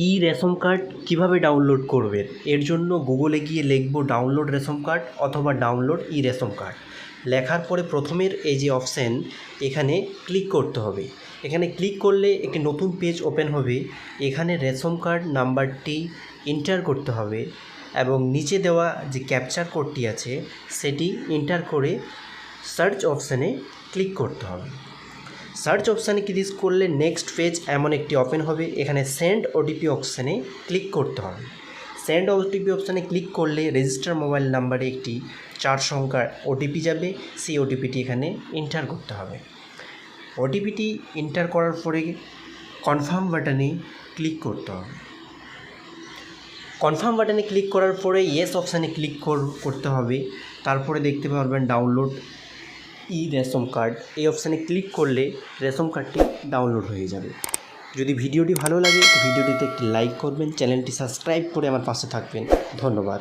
ই ration card কীভাবে download করবেন, এর জন্য গুগলে গিয়ে লিখব ডাউনলোড রেশন কার্ড অথবা ডাউনলোড ই রেশন কার্ড। লেখার পরে প্রথমের এই যে অপশান এখানে ক্লিক করতে হবে। এখানে ক্লিক করলে একটি নতুন পেজ ওপেন হবে। এখানে রেশন কার্ড নাম্বারটি এন্টার করতে হবে এবং নিচে দেওয়া যে ক্যাপচার কোডটি আছে সেটি এন্টার করে সার্চ অপশানে ক্লিক করতে হবে। সার্চ অপশানে ক্লিক করলে নেক্সট পেজ এমন একটি ওপেন হবে। এখানে সেন্ড ওটিপি অপশানে ক্লিক করতে হবে। সেন্ড ওটিপি অপশানে ক্লিক করলে রেজিস্টার মোবাইল নাম্বারে একটি 4 সংখ্যার ওটিপি যাবে। সেই ওটিপিটি এখানে এন্টার করতে হবে। ওটিপিটি এন্টার করার পরে কনফার্ম বাটনে ক্লিক করতে হবে। কনফার্ম বাটনে ক্লিক করার পরে ইয়েস অপশানে ক্লিক করতে হবে। তারপরে দেখতে পারবেন ডাউনলোড ই রেশন কার্ড, এই অপশানে ক্লিক করলে রেশন কার্ডটি ডাউনলোড হয়ে যাবে। যদি ভিডিওটি ভালো লাগে ভিডিওটিতে একটি লাইক করবেন, চ্যানেলটি সাবস্ক্রাইব করে আমার পাশে থাকবেন। ধন্যবাদ।